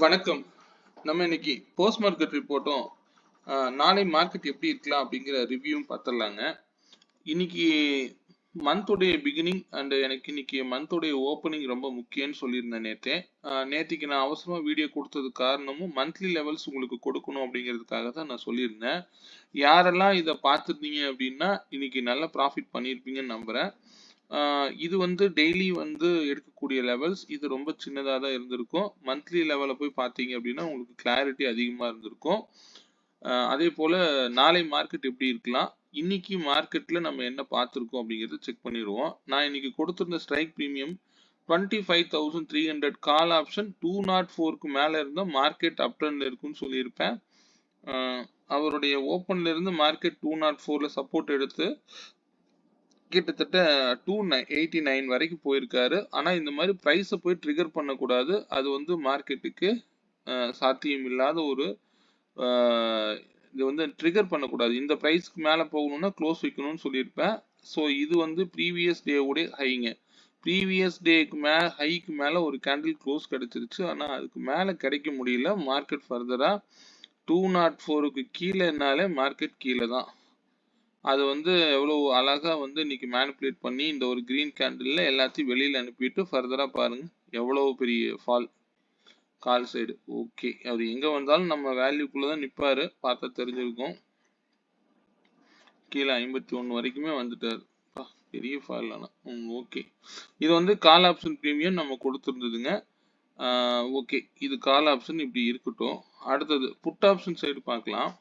வணக்கம். நம்ம இன்னைக்கு போஸ்ட் மார்க்கெட் ரிப்போர்ட்டும் நாளை மார்க்கெட் எப்படி இருக்கலாம் அப்படிங்கிற ரிவ்யூவும் பார்த்துடலாங்க. இன்னைக்கு மந்தோடைய பிகினிங் அண்ட் எனக்கு இன்னைக்கு மந்தோடைய ஓப்பனிங் ரொம்ப முக்கியம்னு சொல்லியிருந்தேன் நேற்று. நேற்றுக்கு நான் அவசரமாக வீடியோ கொடுத்தது காரணமும் மந்த்லி லெவல்ஸ் உங்களுக்கு கொடுக்கணும் அப்படிங்கிறதுக்காக தான் நான் சொல்லியிருந்தேன். யாரெல்லாம் இதை பார்த்துருந்தீங்க அப்படின்னா இன்னைக்கு நல்ல ப்ராஃபிட் பண்ணியிருப்பீங்கன்னு நம்புகிறேன். இது வந்து டெய்லி வந்து எடுக்கக்கூடிய லெவல்ஸ். இது ரொம்ப சின்னதாக தான் இருந்திருக்கும். மந்த்லி லெவலில் போய் பார்த்தீங்க அப்படின்னா உங்களுக்கு கிளாரிட்டி அதிகமாக இருந்திருக்கும். அதே போல் நாளை மார்க்கெட் எப்படி இருக்கலாம், இன்னைக்கு மார்க்கெட்டில் நம்ம என்ன பார்த்துருக்கோம் அப்படிங்கிறத செக் பண்ணிடுவோம். நான் இன்னைக்கு கொடுத்துருந்த ஸ்ட்ரைக் ப்ரீமியம் 25,300 கால் ஆப்ஷன் 204க்கு மேலே இருந்தால் மார்க்கெட் அப் ட்ரெண்ட்ல இருக்குன்னு சொல்லியிருப்பேன். அவருடைய ஓப்பன்ல இருந்து மார்க்கெட் 204ல சப்போர்ட் எடுத்து கிட்டத்தட்ட 289 வரைக்கும் போயிருக்காரு. ஆனா இந்த மாதிரி பிரைஸை போய் ட்ரிகர் பண்ணக்கூடாது. அது வந்து மார்க்கெட்டுக்கு சாத்தியம் இல்லாத ஒரு இது வந்து ட்ரிகர் பண்ணக்கூடாது. இந்த பிரைஸ்க்கு மேல போகணும்னா க்ளோஸ் வைக்கணும்னு சொல்லியிருப்பேன். ஸோ இது வந்து ப்ரீவியஸ் டேவுடைய ஹைங்க. ப்ரீவியஸ் டேக்கு ஹைக்கு மேல ஒரு கேண்டில் க்ளோஸ் கிடைச்சிருச்சு. ஆனா அதுக்கு மேல கிடைக்க முடியல. மார்க்கெட் ஃபர்தரா 204க்கு கீழேனாலே மார்க்கெட் கீழே தான். அது வந்து எவ்வளோ அழகா வந்து இன்னைக்கு மேனிப்புலேட் பண்ணி இந்த ஒரு கிரீன் கேண்டில்ல எல்லாத்தையும் வெளியில அனுப்பிட்டு ஃபர்தரா பாருங்க எவ்வளவு பெரிய ஃபால் கால் சைடு. ஓகே, அவர் எங்க வந்தாலும் நம்ம வேல்யூக்குள்ளதான் நிப்பாரு, பார்த்தா தெரிஞ்சிருக்கும். கீழே 51 வரைக்குமே வந்துட்டாரு. பெரிய ஃபால். ஆனா ஓகே, இது வந்து கால் ஆப்ஷன் ப்ரீமியம் நம்ம கொடுத்துருந்ததுங்க. ஓகே, இது கால் ஆப்ஷன் இப்படி இருக்கட்டும். அடுத்தது புட் ஆப்ஷன் சைடு பார்க்கலாம்.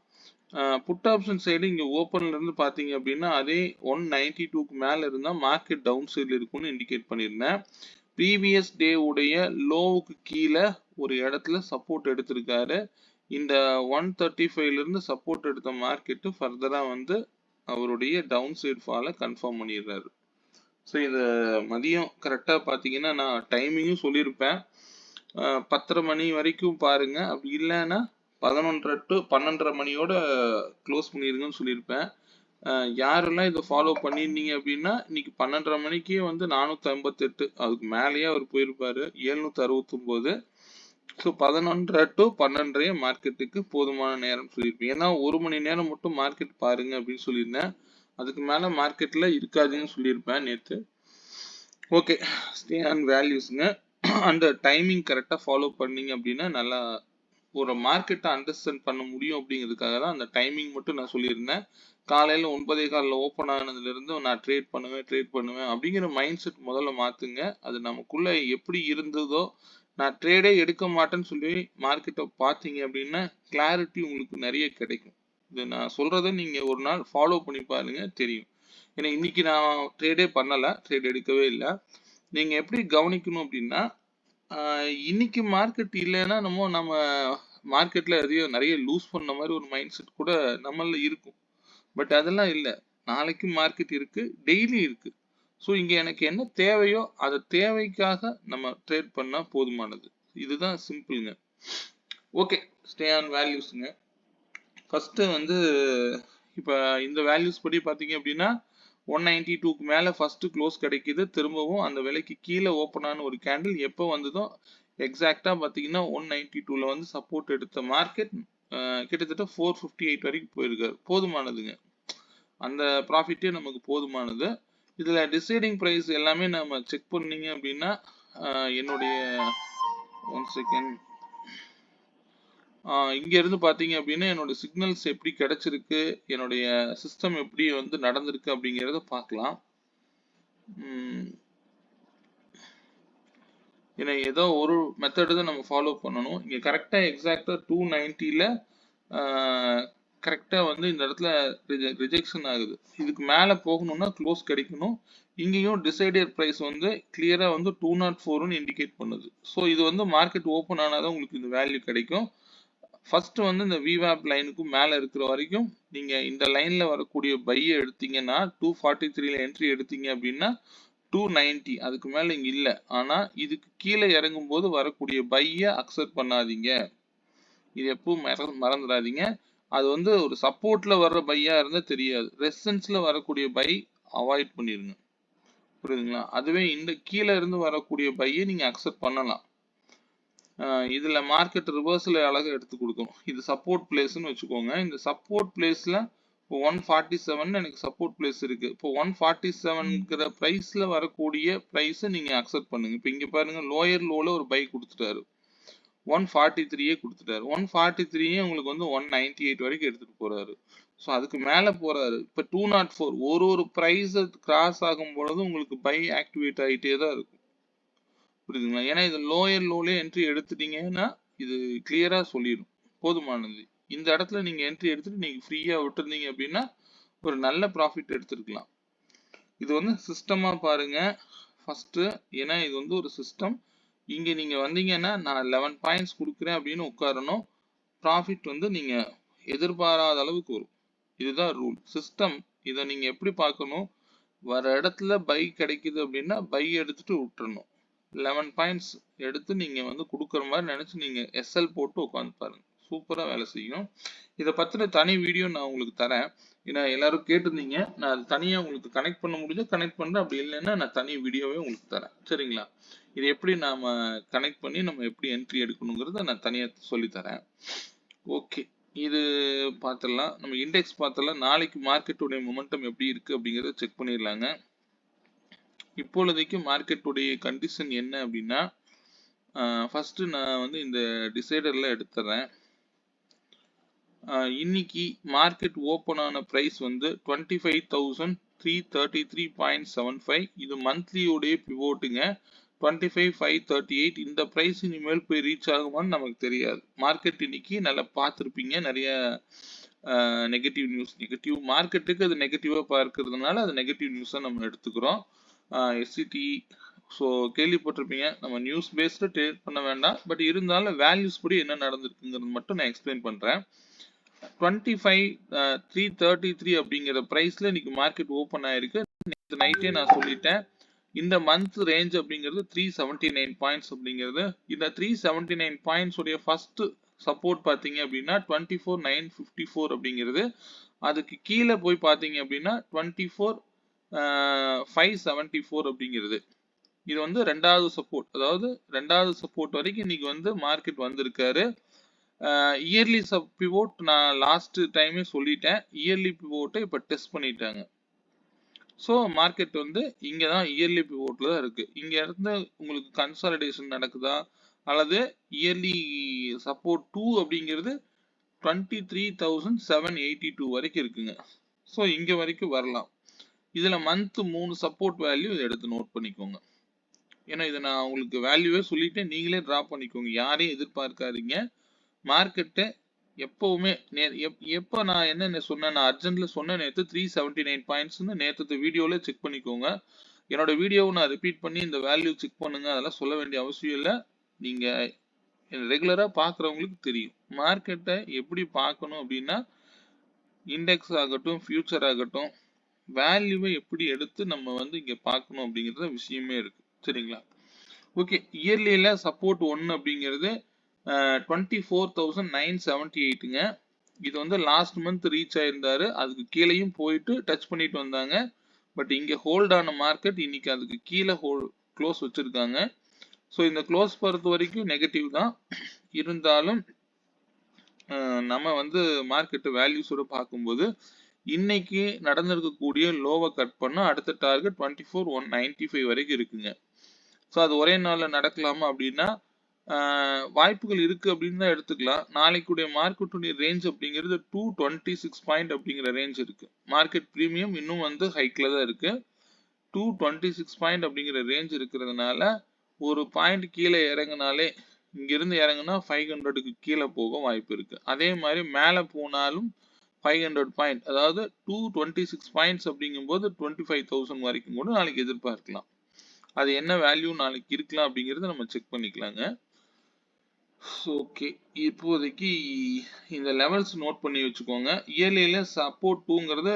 புட் ஆப்ஷன் சைடு இங்க ஓப்பன்ல இருந்து பாத்தீங்க அப்படின்னா அதே 192க்கு மேல இருந்தா மார்க்கெட் டவுன் சைட்ல இருக்கும்னு இண்டிகேட் பண்ணியிருந்தேன். ப்ரீவியஸ் டே உடைய லோவுக்கு கீழே ஒரு இடத்துல சப்போர்ட் எடுத்திருக்காரு. இந்த 135ல இருந்து சப்போர்ட் எடுத்த மார்க்கெட் ஃபர்தரா வந்து அவருடைய டவுன் சைடு ஃபாலை கன்ஃபார்ம் பண்ணிடுறாரு. ஸோ இதை மதியம் கரெக்டா பாத்தீங்கன்னா நான் டைமிங்கும் சொல்லியிருப்பேன். 10:30 மணி வரைக்கும் பாருங்க, அப்படி இல்லைன்னா 11:30 to 12:30 மணியோட க்ளோஸ் பண்ணிருங்கன்னு சொல்லியிருப்பேன். யாரெல்லாம் இதை ஃபாலோ பண்ணியிருந்தீங்க அப்படின்னா இன்னைக்கு 12:30 மணிக்கே வந்து 458, அதுக்கு மேலேயே அவர் போயிருப்பாரு, 769. ஸோ 11:30 to 12:30 மார்க்கெட்டுக்கு போதுமான நேரம் சொல்லியிருப்பேன். ஏன்னா 1 மணி நேரம் மட்டும் மார்க்கெட் பாருங்க அப்படின்னு சொல்லியிருந்தேன். அதுக்கு மேல மார்க்கெட்ல இருக்காதுன்னு சொல்லியிருப்பேன் நேற்று. ஓகே, ஸ்டே ஆன் வேல்யூஸ்ங்க. அந்த டைமிங் கரெக்டா ஃபாலோ பண்ணீங்க அப்படின்னா நல்லா ஒரு மார்க்கெட்டை அண்டர்ஸ்டாண்ட் பண்ண முடியும். அப்படிங்கிறதுக்காக தான் அந்த டைமிங் மட்டும் நான் சொல்லியிருந்தேன். காலையில் 9:15 ஓப்பன் ஆனதுலேருந்து நான் ட்ரேட் பண்ணுவேன் அப்படிங்கிற மைண்ட் செட் முதல்ல மாற்றுங்க. அது நமக்குள்ள எப்படி இருந்ததோ, நான் ட்ரேடே எடுக்க மாட்டேன்னு சொல்லி மார்க்கெட்டை பார்த்தீங்க அப்படின்னா கிளாரிட்டி உங்களுக்கு நிறைய கிடைக்கும். இது நான் சொல்றதை நீங்கள் ஒரு நாள் ஃபாலோ பண்ணி பாருங்க, தெரியும். ஏன்னா இன்னைக்கு நான் ட்ரேடே பண்ணலை, ட்ரேட் எடுக்கவே இல்லை. நீங்கள் எப்படி கவனிக்கணும் அப்படின்னா, இன்னைக்கு மார்க்கெட் இல்லைன்னா நம்ம மார்க்கெட்ல எதையும் நிறைய லூஸ் பண்ண மாதிரி ஒரு மைண்ட் செட் கூட நம்மள இருக்கும். பட் அதெல்லாம் இல்லை. நாளைக்கு மார்க்கெட் இருக்கு, டெய்லி இருக்கு. ஸோ இங்க எனக்கு என்ன தேவையோ அதை தேவைக்காக நம்ம ட்ரேட் பண்ணா போதுமானது. இதுதான் சிம்பிள்ங்க. ஓகே, ஸ்டே ஆன் வேல்யூஸ்ங்க. ஃபர்ஸ்ட் வந்து இப்போ இந்த வேல்யூஸ் படி பார்த்தீங்க அப்படின்னா 192க்கு மேலே ஃபர்ஸ்ட் க்ளோஸ் கிடைக்குது. திரும்பவும் அந்த விலைக்கு கீழே ஓப்பன் ஆன ஒரு கேண்டில் எப்போ வந்ததோ எக்ஸாக்டா பார்த்தீங்கன்னா 192ல வந்து சப்போர்ட் எடுத்த மார்க்கெட் கிட்டத்தட்ட 458 வரைக்கும் போயிருக்காரு. போதுமானதுங்க, அந்த ப்ராஃபிட்டே நமக்கு போதுமானது. இதுல டிசைடிங் ப்ரைஸ் எல்லாமே நம்ம செக் பண்ணீங்க அப்படின்னா என்னுடைய 1 செகண்ட் இங்க இருந்து பாத்தீங்க அப்படின்னா என்னோட சிக்னல்ஸ் எப்படி கிடைச்சிருக்கு, என்னுடைய சிஸ்டம் எப்படி வந்து நடந்திருக்கு அப்படிங்கிறத பார்க்கலாம். ஏன்னா ஏதோ ஒரு மெத்தடு தான் நம்ம ஃபாலோ பண்ணணும். இங்க கரெக்டா எக்ஸாக்டா 290ல கரெக்டா வந்து இந்த இடத்துல ரிஜெக்ஷன் ஆகுது. இதுக்கு மேல போகணும்னா க்ளோஸ் கிடைக்கணும். இங்கேயும் டிசைடட் பிரைஸ் வந்து கிளியரா வந்து 204ன்னு இண்டிகேட் பண்ணுது. ஸோ இது வந்து மார்க்கெட் ஓப்பன் ஆனாதான் உங்களுக்கு இந்த வேல்யூ கிடைக்கும். ஃபர்ஸ்ட் வந்து இந்த விவேப் லைனுக்கும் மேல இருக்கிற வரைக்கும் நீங்க இந்த லைன்ல வரக்கூடிய பையை எடுத்தீங்கன்னா 243ல என்ட்ரி எடுத்தீங்க அப்படின்னா 290, அதுக்கு மேல இங்க இல்ல. ஆனா இதுக்கு கீழே இறங்கும் போது வரக்கூடிய பையை அக்செப்ட் பண்ணாதீங்க. இது எப்பவும் மறந்துடாதீங்க. அது வந்து ஒரு சப்போர்ட்ல வர்ற பையா இருந்தா தெரியாது, ரெசிஸ்டன்ஸ்ல வரக்கூடிய பை அவாய்ட் பண்ணிருங்க. புரியுதுங்களா? அதுவே இந்த கீழே இருந்து வரக்கூடிய பையை நீங்க அக்செப்ட் பண்ணலாம். இதுல மார்க்கெட் ரிவர்ஸ்ல அழகா எடுத்து கொடுக்கும். இது சப்போர்ட் பிளேஸ்ன்னு வச்சுக்கோங்க. இந்த சப்போர்ட் பிளேஸ்ல இப்போ 147 எனக்கு சப்போர்ட் பிளேஸ் இருக்கு. இப்போ 147ங்கிற பிரைஸ்ல வரக்கூடிய பிரைஸ் நீங்க அக்செப்ட் பண்ணுங்க. இப்போ இங்க பாருங்க லோயர் லோல ஒரு பை கொடுத்துட்டாரு, 143 கொடுத்துட்டாரு. 143 உங்களுக்கு வந்து 198 வரைக்கும் எடுத்துட்டு போறாரு. ஸோ அதுக்கு மேல போறாரு. இப்போ 204 ஒரு பிரைஸ் கிராஸ் ஆகும் பொழுது உங்களுக்கு பை ஆக்டிவேட் ஆகிட்டே தான் இருக்கும். புரியுதுங்களா? ஏன்னா இது லோயர் லோலே என்ட்ரி எடுத்துட்டீங்கன்னா இது கிளியரா சொல்லிடும், போதுமானது. இந்த இடத்துல நீங்க என்ட்ரி எடுத்துட்டு நீங்க ஃப்ரீயா விட்டுருந்தீங்க அப்படின்னா ஒரு நல்ல ப்ராஃபிட் எடுத்துருக்கலாம். இது வந்து சிஸ்டமா பாருங்க ஃபர்ஸ்ட். ஏன்னா இது வந்து ஒரு சிஸ்டம். இங்க நீங்க வந்தீங்கன்னா நான் 11 பாயிண்ட்ஸ் கொடுக்குறேன் அப்படின்னு உட்காரணும். ப்ராஃபிட் வந்து நீங்க எதிர்பாராத அளவுக்கு வரும். இதுதான் ரூல் சிஸ்டம். இதை நீங்க எப்படி பார்க்கணும், வர இடத்துல பை கிடைக்குது அப்படின்னா பை எடுத்துட்டு விட்டுறணும். 11 பாயிண்ட்ஸ் எடுத்து நீங்க வந்து கொடுக்குற மாதிரி நினைச்சு நீங்க எஸ்எல் போட்டு உட்காந்து பாருங்க, சூப்பரா வேலை செய்யும். இதை பத்தின தனி வீடியோ நான் உங்களுக்கு தரேன். ஏன்னா எல்லாரும் கேட்டிருந்தீங்க, நான் அது தனியா உங்களுக்கு கனெக்ட் பண்ண முடிஞ்சு கனெக்ட் பண்றேன், அப்படி இல்லைன்னா நான் தனி வீடியோவே உங்களுக்கு தரேன். சரிங்களா? இது எப்படி நாம கனெக்ட் பண்ணி நம்ம எப்படி என்ட்ரி எடுக்கணுங்கிறத நான் தனியா சொல்லி தரேன். ஓகே, இது பார்த்துடலாம். நம்ம இண்டெக்ஸ் பார்த்துடலாம். நாளைக்கு மார்க்கெட்டுடைய மொமெண்டம் எப்படி இருக்கு அப்படிங்கறத செக் பண்ணிடலாங்க. இப்பொழுதைக்கு மார்க்கெட்டுடைய கண்டிஷன் என்ன அப்படின்னா, ஃபர்ஸ்ட் நான் வந்து இந்த டிசைடர்ல எடுத்துறேன். இன்னைக்கு மார்க்கெட் ஓப்பன் ஆன பிரைஸ் வந்து 25,333.75. இது மந்த்லியோடைய பிவோட்டுங்க. 25,538. இந்த பிரைஸ் இனிமேல் போய் ரீச் ஆகுமான்னு நமக்கு தெரியாது. மார்க்கெட் இன்னைக்கு நல்லா பார்த்துருப்பீங்க, நிறைய நெகட்டிவ் நியூஸ். நெகட்டிவ் மார்க்கெட்டுக்கு அது நெகட்டிவா பார்க்கறதுனால அது நெகட்டிவ் நியூஸா நம்ம எடுத்துக்கிறோம். எஸ்சிடி ஸோ கேள்விப்பட்டிருப்பீங்க. நம்ம நியூஸ் பேஸ்டு ட்ரேட் பண்ண வேண்டாம், பட் இருந்தாலும் வேல்யூஸ் படி என்ன நடந்திருக்குங்கிறது மட்டும் நான் எக்ஸ்பிளைன் பண்றேன். 25,333 அப்படிங்கிற பிரைஸ்ல இன்னைக்கு மார்க்கெட் ஓப்பன் ஆயிருக்கு. நேற்று நைட்டே நான் சொல்லிட்டேன், இந்த மந்த் ரேஞ்ச் அப்படிங்கிறது 379 பாயிண்ட்ஸ் அப்படிங்கிறது. இந்த 379 பாயிண்ட்ஸ் உடைய ஃபர்ஸ்ட் சப்போர்ட் பார்த்தீங்க அப்படின்னா 24,954 அப்படிங்கிறது. அதுக்கு கீழே போய் பார்த்தீங்க அப்படின்னா 24,574 அப்படிங்கிறது. இது வந்து ரெண்டாவது சப்போர்ட். அதாவது ரெண்டாவது சப்போர்ட் வரைக்கும் இன்னைக்கு வந்து மார்க்கெட் வந்திருக்காரு. இயர்லி பிவோட் நான் லாஸ்ட் டைமே சொல்லிட்டேன், இயர்லி பிவோட்டை இப்போ டெஸ்ட் பண்ணிட்டாங்க. ஸோ மார்க்கெட் வந்து இங்கே தான் இயர்லி பிவோட்டில் தான் இருக்குது. இங்கே இருந்து உங்களுக்கு கன்சாலிடேஷன் நடக்குதா அல்லது இயர்லி சப்போர்ட் 2 அப்படிங்கிறது 23,782 வரைக்கும் இருக்குங்க. ஸோ இங்கே வரைக்கும் வரலாம். இதில் மந்த் 3 சப்போர்ட் வேல்யூ எடுத்து நோட் பண்ணிக்கோங்க. ஏன்னா இதை நான் உங்களுக்கு வேல்யூவே சொல்லிட்டேன், நீங்களே ட்ரா பண்ணிக்கோங்க, யாரையும் எதிர்பார்க்காதீங்க. மார்க்கெட்டை எப்பவுமே எப்போ நான் என்ன சொன்னேன், நான் அர்ஜென்ட்ல சொன்னேன் நேற்று 379 பாயிண்ட்ஸ்னு. நேற்று வீடியோல செக் பண்ணிக்கோங்க. என்னோட வீடியோவை நான் ரிப்பீட் பண்ணி இந்த வேல்யூ செக் பண்ணுங்க அதெல்லாம் சொல்ல வேண்டிய அவசியம் இல்லை. நீங்க ரெகுலரா பார்க்குறவங்களுக்கு தெரியும் மார்க்கெட்டை எப்படி பார்க்கணும் அப்படின்னா, இண்டெக்ஸ் ஆகட்டும் ஃபியூச்சர் ஆகட்டும் வேல்யூவை எப்படி எடுத்து நம்ம வந்து இங்க பார்க்கணும் அப்படிங்கிறத விஷயமே இருக்கு. சரிங்களா? ஓகே, இயர்லியில சப்போர்ட் 1 அப்படிங்கிறது 24,978ங்க. இது வந்து லாஸ்ட் மந்த் ரீச் ஆயிருந்தாரு, அதுக்கு கீழேயும் போயிட்டு டச் பண்ணிட்டு வந்தாங்க. பட் இங்க ஹோல்ட் ஆன மார்க்கெட் இன்னைக்கு அதுக்கு கீழே க்ளோஸ் வச்சிருக்காங்க. ஸோ இந்த க்ளோஸ் பொறுத்த வரைக்கும் நெகட்டிவ் தான். இருந்தாலும் நம்ம வந்து மார்க்கெட் வேல்யூஸோட பார்க்கும்போது இன்னைக்கு நடந்திருக்கக்கூடிய லோவை கட் பண்ணா அடுத்த டார்கெட் 24,195 வரைக்கும் இருக்குங்க. ஸோ அது ஒரே நாளில் நடக்கலாமா அப்படின்னா வாய்ப்புகள் இருக்கு அப்படின்னு தான் எடுத்துக்கலாம். நாளைக்குடைய மார்க்கெட்டுடைய ரேஞ்ச் அப்படிங்கிறது 226 பாயிண்ட் அப்படிங்கிற ரேஞ்ச் இருக்கு. மார்க்கெட் ப்ரீமியம் இன்னும் வந்து ஹைக்ல தான் இருக்கு. 226 பாயிண்ட் அப்படிங்கிற ரேஞ்ச் இருக்கிறதுனால ஒரு பாயிண்ட் கீழே இறங்கினாலே, இங்கிருந்து இறங்குனா 500க்கு கீழே போக வாய்ப்பு இருக்கு. அதே மாதிரி மேலே போனாலும் 500 பாயிண்ட், அதாவது 226 பாயிண்ட்ஸ் அப்படிங்கும்போது 25,000 வரைக்கும் கூட நாளைக்கு எதிர்பார்க்கலாம். அது என்ன வேல்யூ நாளைக்கு இருக்கலாம் அப்படிங்கிறத நம்ம செக் பண்ணிக்கலாங்க. ஓகே, இப்போதைக்கு இந்த லெவல்ஸ் நோட் பண்ணி வச்சுக்கோங்க. இயர்லியில சப்போர்ட் 2ங்கிறது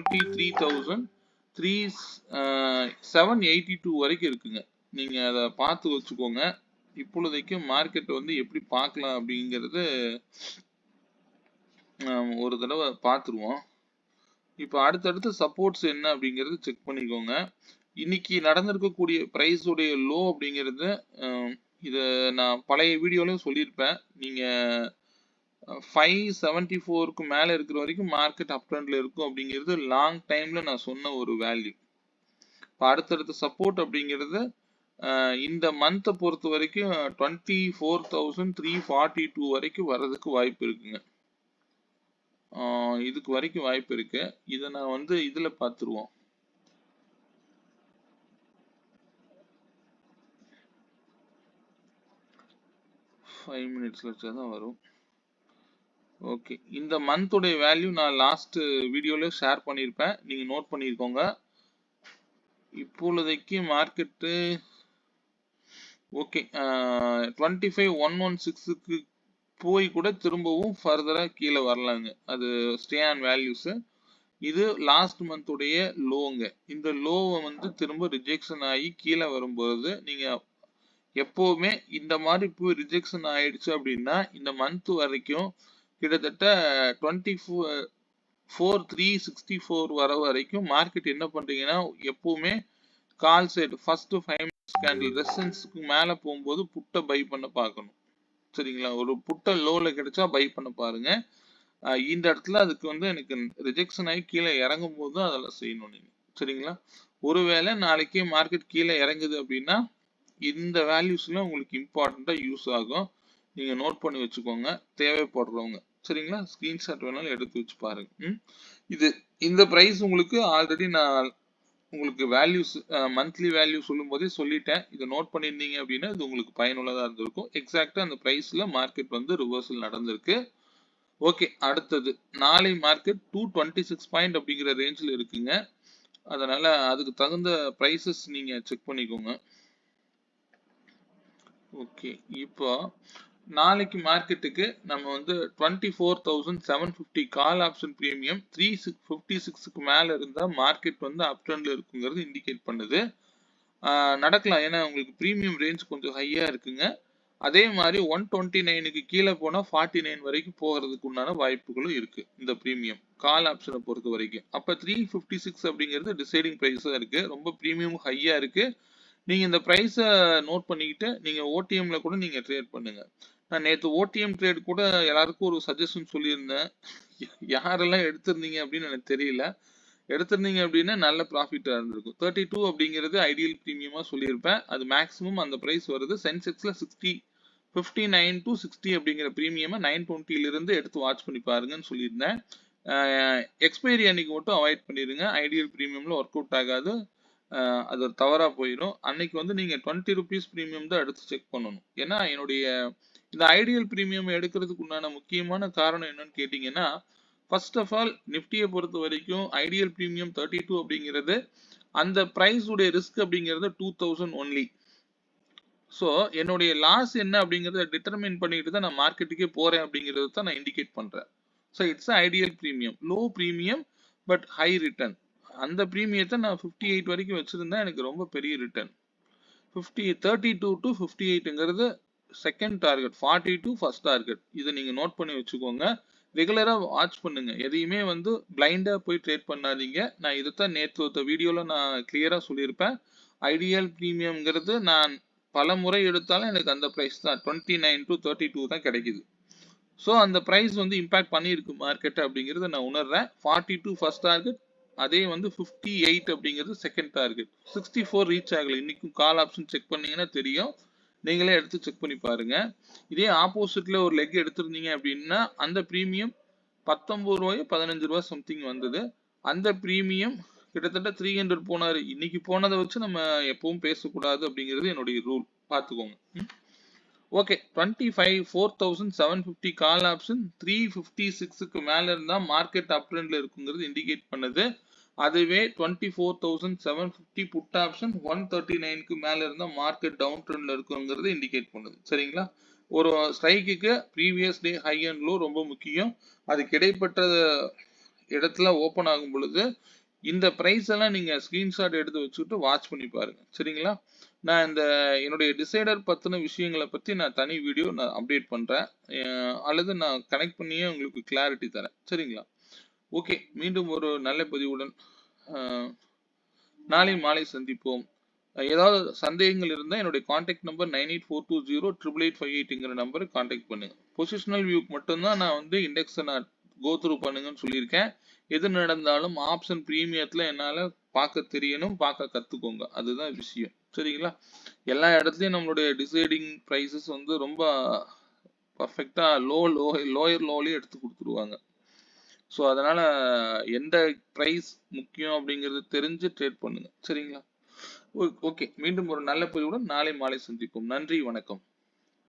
23,782 வரைக்கும் இருக்குங்க. நீங்க அதை பார்த்து வச்சுக்கோங்க. இப்பொழுதைக்கு மார்க்கெட் வந்து எப்படி பார்க்கலாம் அப்படிங்கிறது ஒரு தடவை பார்த்துருவோம். இப்போ அடுத்தடுத்து சப்போர்ட்ஸ் என்ன அப்படிங்கிறது செக் பண்ணிக்கோங்க. இன்னைக்கு நடந்திருக்கக்கூடிய பிரைஸ் உடைய லோ அப்படிங்கிறது இதை நான் பழைய வீடியோலையும் சொல்லியிருப்பேன். நீங்கள் 574க்கு மேலே இருக்கிற வரைக்கும் மார்க்கெட் அப் ட்ரெண்டில் இருக்கும் அப்படிங்கிறது லாங் டைமில் நான் சொன்ன ஒரு வேல்யூ. இப்போ அடுத்தடுத்த சப்போர்ட் அப்படிங்கிறது இந்த மந்த்தை பொறுத்த வரைக்கும் 24,342 வரைக்கும் வர்றதுக்கு வாய்ப்பு இருக்குங்க. இதுக்கு வரைக்கும் வாய்ப்பு இருக்கு. இதை நான் வந்து இதில் பார்த்துருவோம். ஃபைவ் மினிட்ஸில் வச்சா தான் வரும். ஓகே, இந்த மந்தோடைய வேல்யூ நான் லாஸ்ட் வீடியோவில் ஷேர் பண்ணியிருப்பேன், நீங்கள் நோட் பண்ணியிருக்கோங்க. இப்பொழுதைக்கு மார்க்கெட்டு ஓகே 25,116க்கு போய் கூட திரும்பவும் ஃபர்தராக கீழே வரலாங்க. அது ஸ்டே ஆன் வேல்யூஸு. இது லாஸ்ட் மந்தோடைய லோங்க. இந்த லோவை வந்து திரும்ப ரிஜெக்ஷன் ஆகி கீழே வரும்போது நீங்கள் எப்போவுமே இந்த மாதிரி போய் ரிஜெக்ஷன் ஆயிடுச்சு அப்படின்னா இந்த மந்த் வரைக்கும் கிட்டத்தட்ட 24,364 வர வரைக்கும் மார்க்கெட் என்ன பண்றீங்கன்னா எப்பவுமே call side first 5 minutes candle ரெசிஸ்டன்ஸ்க்கு மேல போகும்போது புட்டை பை பண்ண பார்க்கணும். சரிங்களா, ஒரு புட்டை லோல கிடைச்சா பை பண்ண பாருங்க. இந்த இடத்துல அதுக்கு வந்து எனக்கு ரிஜெக்ஷன் ஆகி கீழே இறங்கும் போது தான் அதெல்லாம் செய்யணும் நீங்க. சரிங்களா, ஒருவேளை நாளைக்கே மார்க்கெட் கீழே இறங்குது அப்படின்னா இந்த வேல்யூஸ்ல உங்களுக்கு இம்பார்ட்டண்டா யூஸ் ஆகும். நீங்க நோட் பண்ணி வச்சுக்கோங்க தேவைப்படுறவங்க. சரிங்களா, ஸ்கிரீன்ஷாட் வேணாலும் எடுத்து வச்சு பாருங்க. இது இந்த பிரைஸ் உங்களுக்கு ஆல்ரெடி நான் உங்களுக்கு வேல்யூஸ் மந்த்லி வேல்யூ சொல்லும் போதே சொல்லிட்டேன். இதை நோட் பண்ணியிருந்தீங்க அப்படின்னா இது உங்களுக்கு பயனுள்ளதாக இருந்திருக்கும். எக்ஸாக்டா அந்த பிரைஸ்ல மார்க்கெட் வந்து ரிவர்சல் நடந்திருக்கு. ஓகே, அடுத்தது நாளை மார்க்கெட் 226 பாயிண்ட் அப்படிங்கிற ரேஞ்சில் இருக்குங்க. அதனால அதுக்கு தகுந்த பிரைசஸ் நீங்க செக் பண்ணிக்கோங்க. ஓகே, இப்போ நாளைக்கு மார்க்கெட்டுக்கு நம்ம வந்து 24,750 கால் ஆப்ஷன் பிரீமியம் 356க்கு மேல இருந்தா மார்க்கெட் வந்து அப் ட்ரெண்ட்ல இருக்குங்கிறது இண்டிகேட் பண்ணுது. நடக்கலாம், ஏன்னா உங்களுக்கு பிரீமியம் ரேஞ்ச் கொஞ்சம் ஹையா இருக்குங்க. அதே மாதிரி 129க்கு கீழே போனா 49 வரைக்கும் போகிறதுக்கு உண்டான வாய்ப்புகளும் இருக்கு இந்த பிரீமியம் கால் ஆப்ஷனை பொறுத்த வரைக்கும். அப்ப 356 அப்படிங்கிறது டிசைடிங் பிரைஸா இருக்கு, ரொம்ப பிரீமியம் ஹையா இருக்கு. நீங்க இந்த பிரைஸை நோட் பண்ணிக்கிட்டு நீங்க ஓடிஎம்ல கூட நீங்க ட்ரேட் பண்ணுங்க. நான் நேற்று ஓடிஎம் ட்ரேட் கூட எல்லாருக்கும் ஒரு சஜஷன் சொல்லியிருந்தேன். யாரெல்லாம் எடுத்திருந்தீங்க அப்படின்னு எனக்கு தெரியல. எடுத்திருந்தீங்க அப்படின்னா நல்ல ப்ராஃபிட்டாக இருந்திருக்கும். 32 அப்படிங்கிறது ஐடியல் ப்ரீமியமா சொல்லியிருப்பேன். அது மேக்ஸிமம் அந்த ப்ரைஸ் வருது. சென்செக்ஸ்ல 59 to 60 அப்படிங்கிற ப்ரீமியமா 920 எடுத்து வாட்ச் பண்ணி பாருங்கன்னு சொல்லியிருந்தேன். எக்ஸ்பைரி அன்னைக்கு மட்டும் அவாய்ட் பண்ணிடுங்க. ஐடியல் ப்ரீமியம்ல ஒர்க் அவுட் ஆகாது, அது தவறா போயிடும். அன்னைக்கு வந்து நீங்க 20 rupees ப்ரீமியம் தான் எடுத்து செக் பண்ணணும். ஏன்னா என்னுடைய இந்த ஐடியல் ப்ரீமியம் எடுக்கிறதுக்கு உண்டான முக்கியமான காரணம் என்னன்னு கேட்டீங்கன்னா, ஃபர்ஸ்ட் ஆஃப் ஆல் நிஃப்டியை பொறுத்த வரைக்கும் ஐடியல் ப்ரீமியம் 32 அப்படிங்கிறது அந்த பிரைஸ் உடைய ரிஸ்க் அப்படிங்கிறது 2000 ஒன்லி. ஸோ என்னுடைய லாஸ் என்ன அப்படிங்கிறத டிட்டர்மின் பண்ணிட்டு தான் நான் மார்க்கெட்டுக்கே போறேன் அப்படிங்கிறத தான் நான் இண்டிகேட் பண்றேன். So it's ideal premium, low premium but high return. அந்த ப்ரீமியத்தை நான் 58 வரைக்கும் வச்சிருந்தேன், எனக்கு ரொம்ப பெரிய ரிட்டர்ன். 32 to 58ங்கிறது செகண்ட் டார்கெட், 42 ஃபர்ஸ்ட் டார்கெட். இதை நீங்க நோட் பண்ணி வச்சுக்கோங்க. ரெகுலரா வாட்ச் பண்ணுங்க, எதையுமே வந்து பிளைண்டா போய் ட்ரேட் பண்ணாதீங்க. நான் இதைத்தான் நேற்று வீடியோல நான் கிளியரா சொல்லியிருப்பேன். ஐடியல் ப்ரீமியம்ங்கிறது நான் பல முறை எடுத்தாலும் எனக்கு அந்த பிரைஸ் தான் 29 to 32 தான் கிடைக்குது. ஸோ அந்த பிரைஸ் வந்து இம்பாக்ட் பண்ணியிருக்கு மார்க்கெட் அப்படிங்கிறத நான் உணர்றேன். 42 ஃபர்ஸ்ட் டார்கெட், அதே வந்து 58 அப்படிங்கிறது செகண்ட் டார்கெட். 64 ரீச் ஆகல. இன்னைக்கும் கால் ஆப்ஷன் செக் பண்ணீங்கன்னா தெரியும், நீங்களே எடுத்து செக் பண்ணி பாருங்க. இதே ஆப்போசிட்ல ஒரு லெக் எடுத்திருந்தீங்க அப்படின்னா அந்த பிரீமியம் 19 ரூபாயோ 15 ரூபாய் சம்திங் வந்தது. அந்த பிரீமியம் கிட்டத்தட்ட 300 போனாரு. இன்னைக்கு போனதை வச்சு நம்ம எப்பவும் பேசக்கூடாது அப்படிங்கிறது என்னுடைய ரூல், பார்த்துக்கோங்க. ஓகே, 4,750 கால் ஆப்ஷன் 356க்கு மேல இருந்தா மார்க்கெட் அப் ட்ரெண்ட்ல இருக்குங்கிறது இண்டிகேட் பண்ணுது. அதுவே 24,750 புட் ஆப்ஷன் 139க்கு மேல இருந்தா மார்க்கெட் டவுன் ட்ரெண்ட்ல இருக்குங்கிறது இண்டிகேட் பண்ணுது. சரிங்களா, ஒரு ஸ்ட்ரைக்குக்கு previous day high and low ரொம்ப முக்கியம். அதுக்கு இடைப்பட்ட இடத்துல ஓப்பன் ஆகும் பொழுது இந்த பிரைஸ் எல்லாம் நீங்க ஸ்கிரீன்ஷாட் எடுத்து வச்சுட்டு வாட்ச் பண்ணி பாருங்க. சரிங்களா, நான் இந்த என்னுடைய டிசைடர் பத்தின விஷயங்களை பத்தி நான் தனி வீடியோ நான் அப்டேட் பண்றேன், அல்லது நான் கனெக்ட் பண்ணியே உங்களுக்கு கிளாரிட்டி தரேன். சரிங்களா, ஓகே, மீண்டும் ஒரு நல்ல பதிவுடன் நாளை மாலை சந்திப்போம். ஏதாவது சந்தேகங்கள் இருந்தா என்னுடைய கான்டாக்ட் நம்பர் 9842088588ங்கிற நம்பருக்கு கான்டாக்ட் பண்ணுங்க. பொசிஷனல் வியூக்கு மட்டும்தான் நான் வந்து இண்டெக்ஸை நான் கோ த்ரூ பண்ணுங்கன்னு சொல்லியிருக்கேன். எது நடந்தாலும் ஆப்ஷன் பிரீமியத்துல என்னால பார்க்க தெரியணும், பார்க்க கத்துக்கோங்க. அதுதான் விஷயம். சரிங்களா? எல்லா இடத்துலயும் நம்மளுடைய டிசைடிங் பிரைசஸ் வந்து ரொம்ப பர்ஃபெக்டா லோயர் லோலயே எடுத்து கொடுத்துருவாங்க. ஸோ அதனால எந்த பிரைஸ் முக்கியம் அப்படிங்கிறது தெரிஞ்சு ட்ரேட் பண்ணுங்க. சரிங்களா? ஓகே, மீண்டும் ஒரு நல்ல பதிவுடன் நாளை மாலை சந்திப்போம். நன்றி, வணக்கம்.